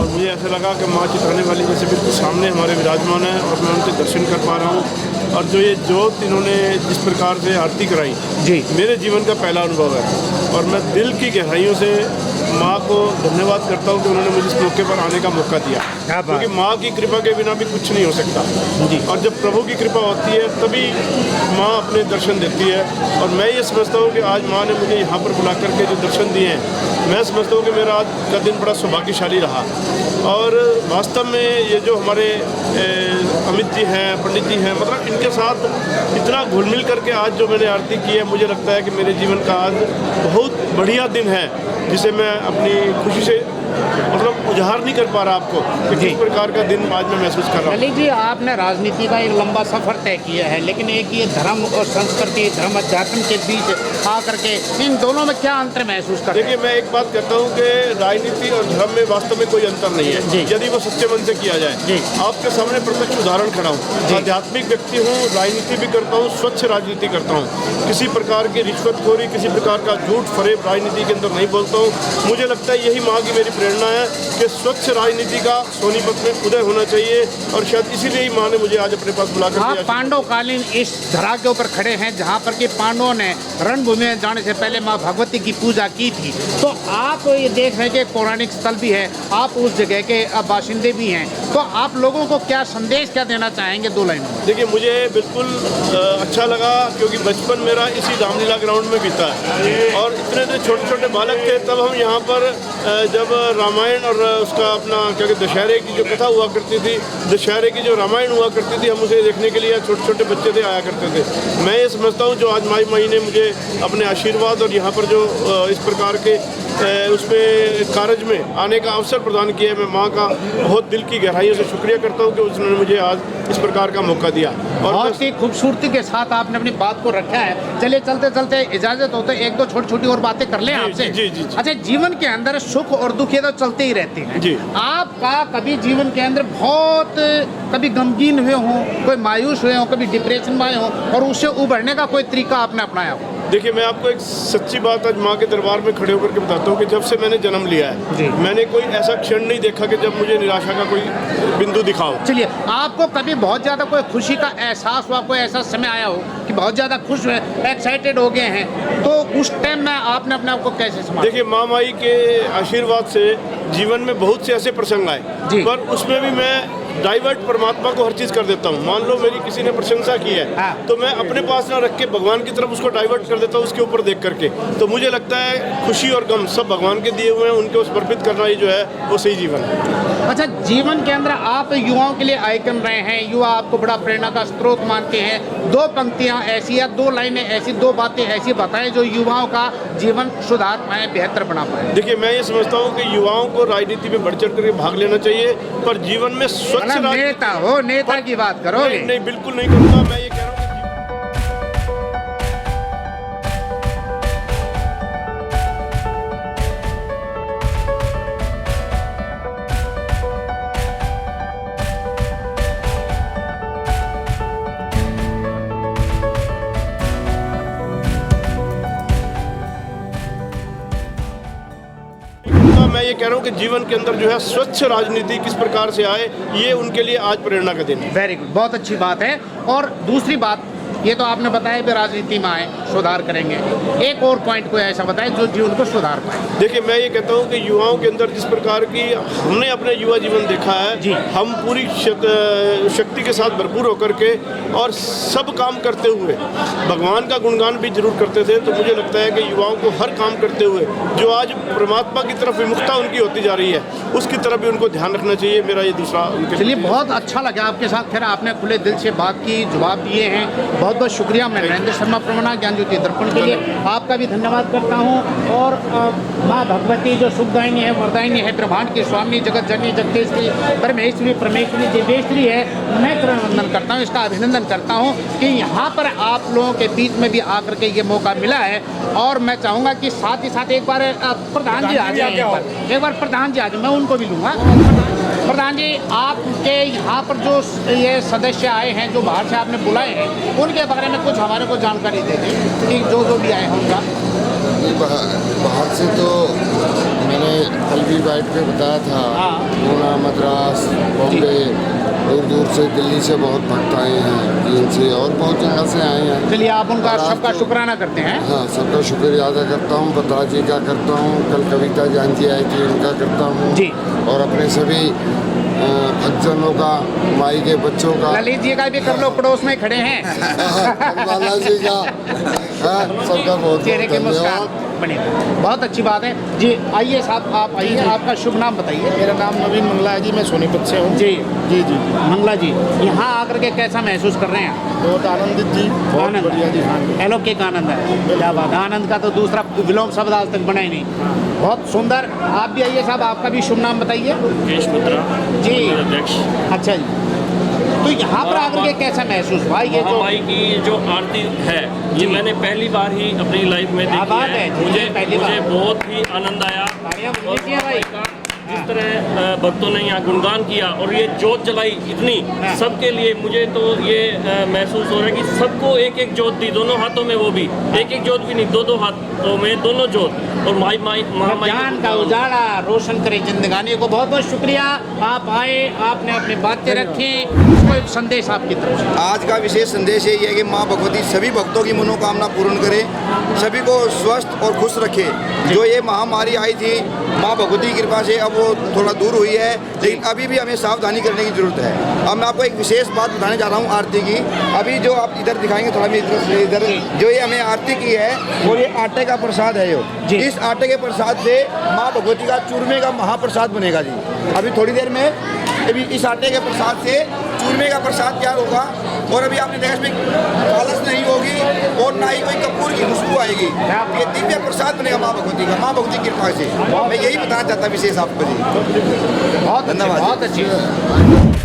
और मुझे ऐसा लगा कि माँ चितराने वाली जैसे बिल्कुल सामने हमारे विराजमान है और मैं उनके दर्शन कर पा रहा हूँ। और जो ये जोत इन्होंने जिस प्रकार से आरती कराई जी, मेरे जीवन का पहला अनुभव है और मैं दिल की गहराइयों से माँ को धन्यवाद करता हूँ कि उन्होंने मुझे इस मौके पर आने का मौका दिया, क्योंकि माँ की कृपा के बिना भी कुछ नहीं हो सकता जी। और जब प्रभु की कृपा होती है तभी माँ अपने दर्शन देती है। और मैं ये समझता हूँ कि आज माँ ने मुझे यहाँ पर बुला करके जो दर्शन दिए हैं, मैं समझता हूँ कि मेरा आज का दिन बड़ा सौभाग्यशाली रहा। और वास्तव में ये जो हमारे अमित जी हैं, पंडित जी हैं, मतलब इनके साथ इतना घुल मिल करके आज जो मैंने आरती की है, मुझे लगता है कि मेरे जीवन का आज बहुत बढ़िया दिन है, जिसे मैं अपनी खुशी से मतलब उजागर नहीं कर पा रहा आपको कि किस प्रकार का दिन आज मैं महसूस कर रहा हूँ। ललित जी, आपने राजनीति का एक लंबा सफर तय किया है, लेकिन एक ये धर्म और संस्कृति, धर्म अध्यात्म के बीच आकर के इन दोनों में क्या अंतर महसूस करते हैं? देखिए, मैं एक बात कहता हूँ कि राजनीति और धर्म में वास्तव में कोई अंतर नहीं है यदि वो सच्चे मन से किया जाए। आपके सामने प्रत्यक्ष उदाहरण खड़ा हूँ, आध्यात्मिक व्यक्ति हूँ, राजनीति भी करता हूँ, स्वच्छ राजनीति करता हूँ, किसी प्रकार की रिश्वतखोरी, किसी प्रकार का झूठ फरेब राजनीति के अंदर नहीं बोलता हूँ। मुझे लगता है यही माँ की मेरी प्रेरणा है कि स्वच्छ राजनीति का सोनीपत में उदय होना चाहिए और शायद इसीलिए ही माँ ने मुझे आज अपने पास बुलाकर आप पांडवकालीन इस धरा के ऊपर खड़े हैं जहाँ पर कि पांडवों ने रणभूमि में जाने से पहले माँ भगवती की पूजा की थी, तो आप ये देख रहे हैं कि पौराणिक स्थल भी है, आप उस जगह के बाशिंदे भी हैं, तो आप लोगों को क्या संदेश क्या देना चाहेंगे 2 लाइनों में? देखिए, मुझे बिल्कुल अच्छा लगा क्योंकि बचपन मेरा इसी रामलीला ग्राउंड में बीता है और इतने छोटे छोटे बालक थे तब हम यहाँ पर जब रामायण और उसका अपना क्या कहते दशहरे की जो कथा हुआ करती थी, दशहरे की जो रामायण हुआ करती थी, हम उसे देखने के लिए छोटे छोटे बच्चे थे आया करते थे। मैं ये समझता हूँ जो आज माई ने मुझे अपने आशीर्वाद और यहाँ पर जो इस प्रकार के उसमें कार्य में आने का अवसर प्रदान किया है, मैं माँ का बहुत दिल की गहराइयों से शुक्रिया करता हूँ कि उसने मुझे आज इस प्रकार का मौका दिया। और बहुत ही खूबसूरती के साथ आपने अपनी बात को रखा है। चलिए चलते चलते इजाजत होते 1-2 छोटी छोटी और बातें कर लें आपसे। जी। अच्छा, जीवन के अंदर सुख और दुख ये तो चलते ही रहते हैं जी। आपका कभी जीवन के अंदर बहुत कभी गमगीन हुए हों, कोई मायूस हुए हों, कभी डिप्रेशन में आए हों और उससे उभरने का कोई तरीका आपने अपनाया हो? देखिए, मैं आपको एक सच्ची बात आज माँ के दरबार में खड़े होकर के बताता हूँ कि जब से मैंने जन्म लिया है मैंने कोई ऐसा क्षण नहीं देखा कि जब मुझे निराशा का कोई बिंदु दिखाओ। चलिए, आपको कभी बहुत ज़्यादा कोई खुशी का एहसास हुआ, कोई ऐसा समय आया हो कि बहुत ज़्यादा खुश हुए, एक्साइटेड हो गए हैं, तो उस टाइम में आपने अपने आप को कैसे संभाला? देखिए, माँ माई के आशीर्वाद से जीवन में बहुत से ऐसे प्रसंग आए, पर उसमें भी मैं डाइवर्ट परमात्मा को हर चीज़ कर देता हूँ। मान लो मेरी किसी ने प्रशंसा की है तो मैं अपने पास ना रख के भगवान की तरफ उसको डाइवर्ट कर देता हूँ, उसके ऊपर देख करके। तो मुझे लगता है खुशी और गम सब भगवान के दिए हुए हैं, उनको समर्पित करना ही जो है वो सही जीवन है। अच्छा, जीवन के अंदर आप युवाओं के लिए आइकन रहे हैं, युवा आपको बड़ा प्रेरणा का स्रोत मानते हैं। 2 पंक्तियाँ ऐसी या 2 लाइनें ऐसी, 2 बातें ऐसी बताएं जो युवाओं का जीवन सुधार पाए, बेहतर बना पाए। देखिए, मैं ये समझता हूँ कि युवाओं को राजनीति में बढ़ चढ़ करके भाग लेना चाहिए, पर जीवन में स्वच्छ नेता हो, नेता की बात करोगे? नहीं, बिल्कुल नहीं करूँगा। मैं ये कह रहा हूँ मैं ये कह रहा हूँ कि जीवन के अंदर जो है स्वच्छ राजनीति किस प्रकार से आए, ये उनके लिए आज प्रेरणा का दिन है। वेरी गुड, बहुत अच्छी बात है। और दूसरी बात, ये तो आपने बताया कि राजनीति में आए सुधार करेंगे, एक और पॉइंट कोई ऐसा बताएं जो जीवन को सुधार पाए। देखिए, मैं ये कहता हूँ कि युवाओं के अंदर जिस प्रकार की हमने अपने युवा जीवन देखा है, हम पूरी शक्ति के साथ भरपूर होकर के और सब काम करते हुए भगवान का गुणगान भी जरूर करते थे। तो मुझे लगता है कि युवाओं को हर काम करते हुए जो आज परमात्मा की तरफ विमुखता उनकी होती जा रही है, उसकी तरफ भी उनको ध्यान रखना चाहिए। मेरा ये दूसरा उनके। चलिए, बहुत अच्छा लगा आपके साथ, खैर आपने खुले दिल से बात की, जवाब दिए हैं, बहुत बहुत शुक्रिया। मैं नरेंद्र शर्मा प्रमाणा ज्ञान ज्योति दर्पण के लिए आपका भी धन्यवाद करता हूँ। और माँ भगवती जो सुखदायिनी है, वरदायिनी है, ब्रह्मांड की स्वामी, जगत जननी, जगदीश्वरी, परमेश्वरी, परमेश्वरी, दिव्येश्वरी है, मैं चरण वंदन करता हूँ, इसका अभिनंदन करता हूँ कि यहाँ पर आप लोगों के बीच में भी आकर के ये मौका मिला है। और मैं चाहूँगा कि साथ ही साथ एक बार प्रधान जी आ जाए, एक बार प्रधान जी आ जाए, मैं उनको भी लूँगा। प्रधान जी, आपके यहाँ पर जो ये सदस्य आए हैं, जो बाहर से आपने बुलाए हैं, उनके बारे में कुछ हमारे को जानकारी दे दें कि जो भी आए हैं उनका। बाहर से तो मैंने कल भी बाइट पे बताया था, हाँ। पूना, मद्रास, बॉम्बे, दूर दूर से, दिल्ली से बहुत भक्त आए हैं, चीन से और बहुत जगह से आए हैं। चलिए आप उनका और आज सबका तो- शुक्राना करते हैं। हाँ, सबका शुक्रिया अदा करता हूँ, बत्रा जी का करता हूँ, कल कविता जान जी आई थी उनका करता हूँ जी। और अपने सभी भक्तजनों का, माई के बच्चों का, ललित जी का भी कर लो, पड़ोस में खड़े हैं। बाला जी का, सबका बहुत चेहरे बहुत के मुस्कान धन्यवाद। बने। बहुत अच्छी बात है जी। आइए साहब, आप आइए, आपका शुभ नाम बताइए। मेरा नाम नवीन मंगला है जी, मैं सोनीपत से हूँ। जी जी जी, मंगला जी, यहाँ आकर के कैसा महसूस कर रहे हैं? बहुत आनंदित जी, बहुत आनंद। बढ़िया जी। हाँ जी, अलौकिक आनंद है, क्या बात है। आनंद का तो दूसरा विलोम शब्द आज तक बना ही नहीं। बहुत सुंदर। आप भी आइए साहब, आपका भी शुभ नाम बताइए। मुकेश मित्रा जी। अध्यक्ष। अच्छा जी, तो यहाँ पर आकर के कैसा महसूस हुआ? ये जो महामाई की जो आरती है, ये मैंने पहली बार ही अपनी लाइफ में क्या देखी बात है। है, जी, मुझे पहली बार। बहुत ही आनंद आया तालियां और बजनी चाहिए भाई। महामाई का जिस तरह भक्तों ने यहाँ गुणगान किया और ये जोत जलाई इतनी हाँ। सबके लिए, मुझे तो ये महसूस हो रहा है कि सबको एक एक जोत दी, दोनों हाथों में, वो भी एक एक जोत भी नहीं, दो दो हाथों में दोनों जोत, और माई माई महामाई ज्ञान का उजाला रोशन करे जिंदगानी को। बहुत बहुत शुक्रिया, आप आए, आपने अपनी बातें रखी। कोई संदेश आपकी तरफ से? आज का विशेष संदेश यही है कि माँ भगवती सभी भक्तों की मनोकामना पूर्ण करे, सभी को स्वस्थ और खुश रखे। जो ये महामारी आई थी, माँ भगवती की कृपा से अब वो थोड़ा दूर हुई है, लेकिन अभी भी हमें सावधानी करने की जरूरत है। अब मैं आपको एक विशेष बात बताने जा रहा हूँ आरती की। अभी जो आप इधर दिखाएंगे, थोड़ा मैं इधर जो ये हमें आरती की है, और ये आटे का प्रसाद है। जी। इस आटे के प्रसाद से माँ भगवती का चूरमे का महाप्रसाद बनेगा जी। अभी थोड़ी देर में अभी इस आटे के प्रसाद से चूरमे का प्रसाद तैयार होगा, और अभी आपने देखा इसमें कालस नहीं होगी और ना ही कोई कपूर की खुशबू आएगी। ये दिव्य प्रसाद बनेगा माँ भगवती का, माँ भगवती की कृपा से। मैं यही बताना चाहता विशेष आपको जी। बहुत अच्छे, धन्यवाद। बहुत अच्छी।